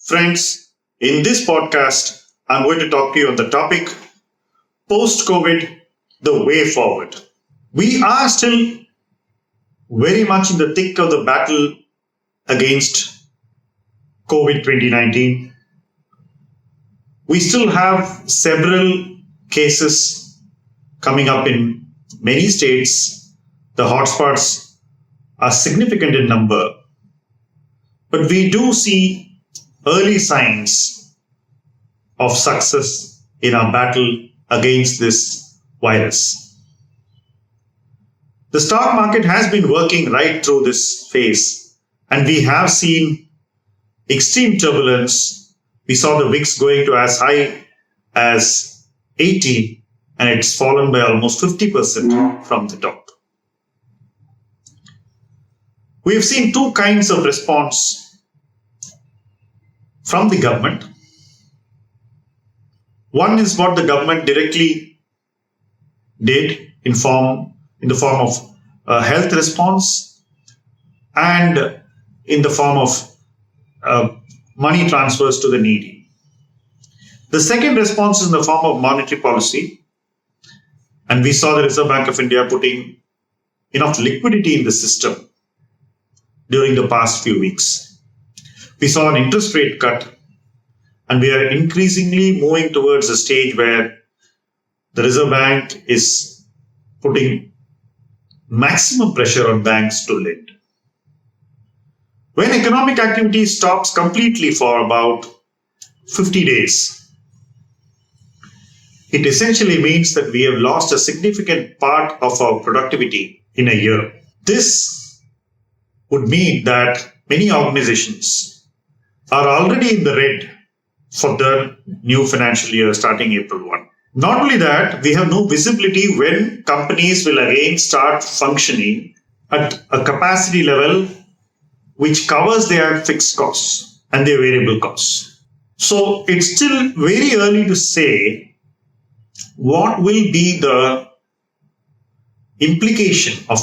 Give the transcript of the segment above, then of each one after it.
Friends, in this podcast, I'm going to talk to you on the topic post-COVID, the way forward. We are still very much in the thick of the battle against COVID 2019. We still have several cases coming up in many states. The hotspots are significant in number, but we do see early signs of success in our battle against this virus. The stock market has been working right through this phase, and we have seen extreme turbulence. We saw the VIX going to as high as 80, and it's fallen by almost 50% from the top. We've seen two kinds of response from the government. One is what the government directly did in the form of a health response and in the form of money transfers to the needy. The second response is in the form of monetary policy, and we saw the Reserve Bank of India putting enough liquidity in the system during the past few weeks. We saw an interest rate cut, and we are increasingly moving towards a stage where the Reserve Bank is putting maximum pressure on banks to lend. When economic activity stops completely for about 50 days, it essentially means that we have lost a significant part of our productivity in a year. This would mean that many organizations are already in the red for the new financial year starting April 1. Not only that, we have no visibility when companies will again start functioning at a capacity level which covers their fixed costs and their variable costs. So it's still very early to say what will be the implication of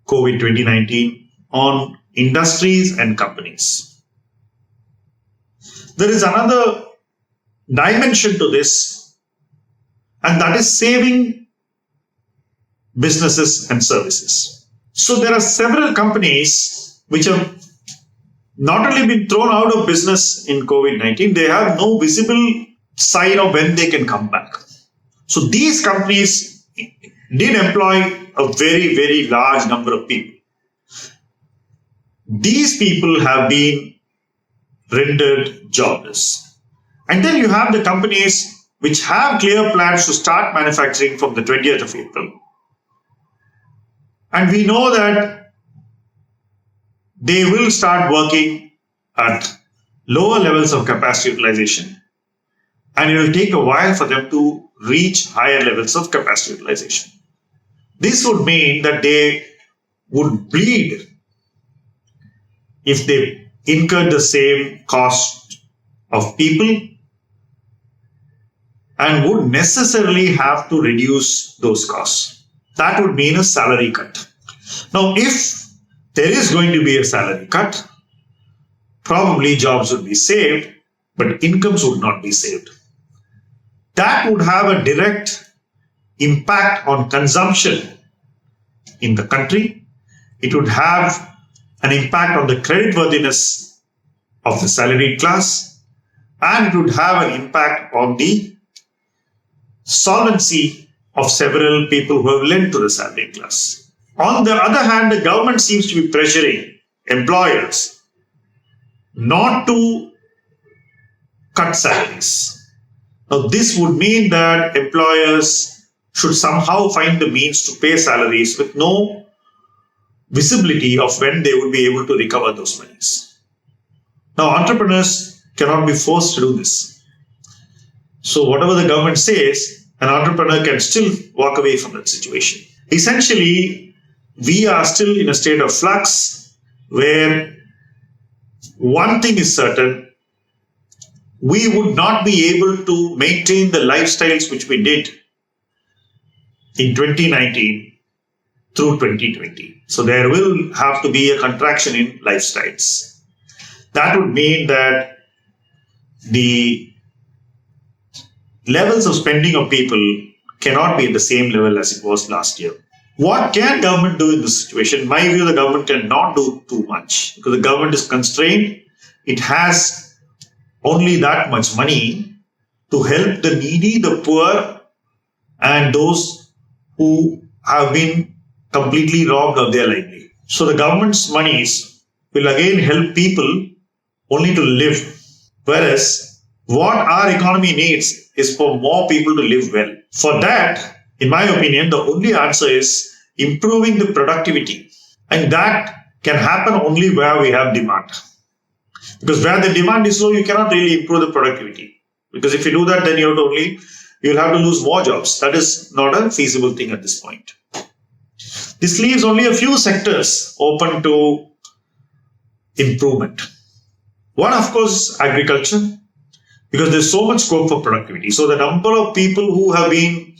COVID 2019 on industries and companies. There is another dimension to this, and that is saving businesses and services. So there are several companies which have not only been thrown out of business in COVID-19, they have no visible sign of when they can come back. So these companies did employ a very, very large number of people. These people have been rendered jobless. And then you have the companies which have clear plans to start manufacturing from the 20th of April. And we know that they will start working at lower levels of capacity utilization. And it will take a while for them to reach higher levels of capacity utilization. This would mean that they would bleed if they incurred the same cost of people and would necessarily have to reduce those costs. That would mean a salary cut. Now, if there is going to be a salary cut, probably jobs would be saved, but incomes would not be saved. That would have a direct impact on consumption in the country. It would have an impact on the creditworthiness of the salaried class, and it would have an impact on the solvency of several people who have lent to the salaried class. On the other hand, the government seems to be pressuring employers not to cut salaries. Now, this would mean that employers should somehow find the means to pay salaries with no visibility of when they would be able to recover those monies. Now, entrepreneurs cannot be forced to do this. So whatever the government says, an entrepreneur can still walk away from that situation. Essentially, we are still in a state of flux where one thing is certain: we would not be able to maintain the lifestyles which we did in 2019 through 2020. So there will have to be a contraction in lifestyles. That would mean that the levels of spending of people cannot be at the same level as it was last year. What can government do in this situation? In my view, the government cannot do too much because the government is constrained. It has only that much money to help the needy, the poor, and those who have been completely robbed of their livelihood. So the government's monies will again help people only to live. Whereas what our economy needs is for more people to live well. For that, in my opinion, the only answer is improving the productivity. And that can happen only where we have demand. Because where the demand is low, you cannot really improve the productivity. Because if you do that, then you'll have to lose more jobs. That is not a feasible thing at this point. This leaves only a few sectors open to improvement. One, of course, is agriculture, because there's so much scope for productivity. So the number of people who have been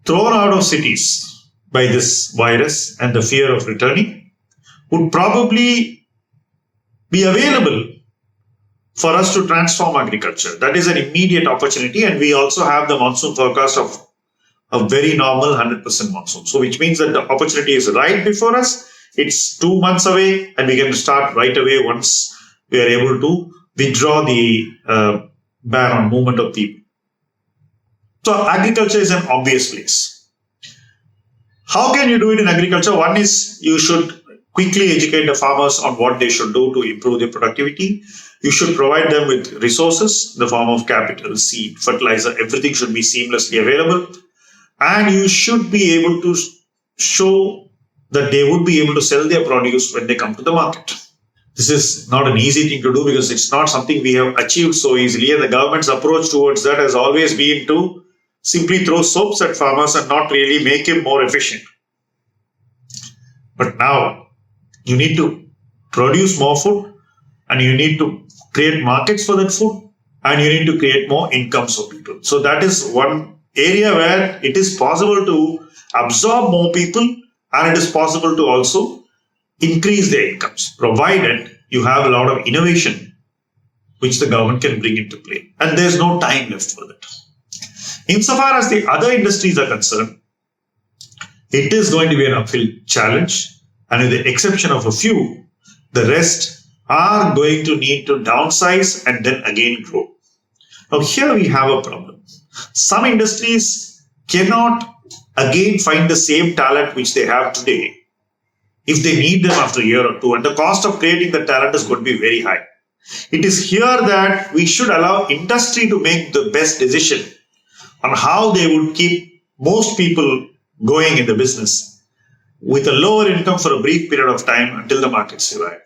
thrown out of cities by this virus and the fear of returning would probably be available for us to transform agriculture. That is an immediate opportunity, and we also have the monsoon forecast of a very normal 100% monsoon. So which means that the opportunity is right before us. It's 2 months away, and we can start right away once we are able to withdraw the ban on movement of people. So agriculture is an obvious place. How can you do it in agriculture? One is you should quickly educate the farmers on what they should do to improve their productivity. You should provide them with resources in the form of capital, seed, fertilizer. Everything should be seamlessly available. And you should be able to show that they would be able to sell their produce when they come to the market. This is not an easy thing to do because it's not something we have achieved so easily. And the government's approach towards that has always been to simply throw soaps at farmers and not really make him more efficient. But now you need to produce more food, and you need to create markets for that food, and you need to create more incomes for people. So that is one area where it is possible to absorb more people, and it is possible to also increase their incomes, provided you have a lot of innovation which the government can bring into play. And there's no time left for that. Insofar as the other industries are concerned, it is going to be an uphill challenge, and with the exception of a few, the rest are going to need to downsize and then again grow. Now here we have a problem. Some industries cannot again find the same talent which they have today if they need them after a year or two, and the cost of creating the talent is going to be very high. It is here that we should allow industry to make the best decision on how they would keep most people going in the business with a lower income for a brief period of time until the markets revive.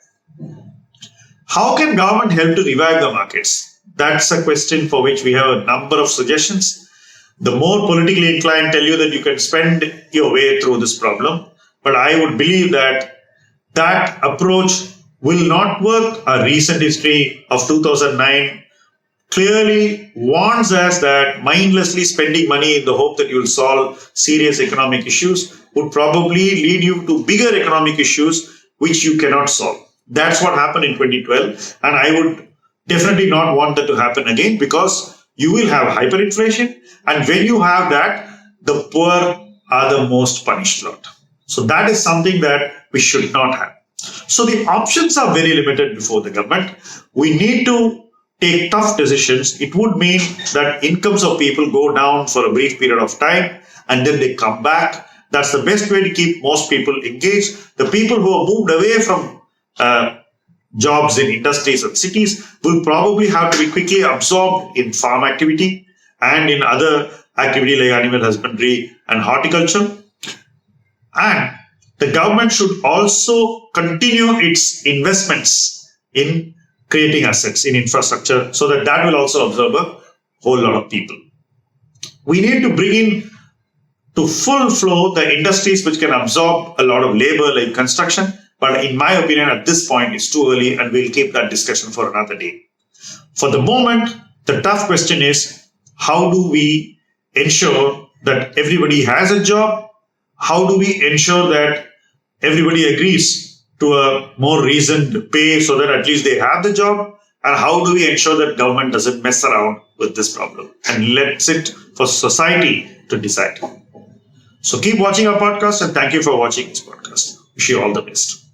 How can government help to revive the markets? That's a question for which we have a number of suggestions. The more politically inclined tell you that you can spend your way through this problem, but I would believe that that approach will not work. A recent history of 2009 clearly warns us that mindlessly spending money in the hope that you'll solve serious economic issues would probably lead you to bigger economic issues which you cannot solve. That's what happened in 2012, and I would definitely not want that to happen again, because you will have hyperinflation, and when you have that, the poor are the most punished lot. So that is something that we should not have. So the options are very limited before the government. We need to take tough decisions. It would mean that incomes of people go down for a brief period of time and then they come back. That's the best way to keep most people engaged. The people who have moved away from jobs in industries and cities will probably have to be quickly absorbed in farm activity and in other activity like animal husbandry and horticulture. And the government should also continue its investments in creating assets in infrastructure so that that will also absorb a whole lot of people. We need to bring in to full flow the industries which can absorb a lot of labor like construction. But in my opinion, at this point, it's too early, and we'll keep that discussion for another day. For the moment, the tough question is, how do we ensure that everybody has a job? How do we ensure that everybody agrees to a more reasoned pay so that at least they have the job? And how do we ensure that government doesn't mess around with this problem and lets it for society to decide? So keep watching our podcast, and thank you for watching this podcast. Wish you all the best.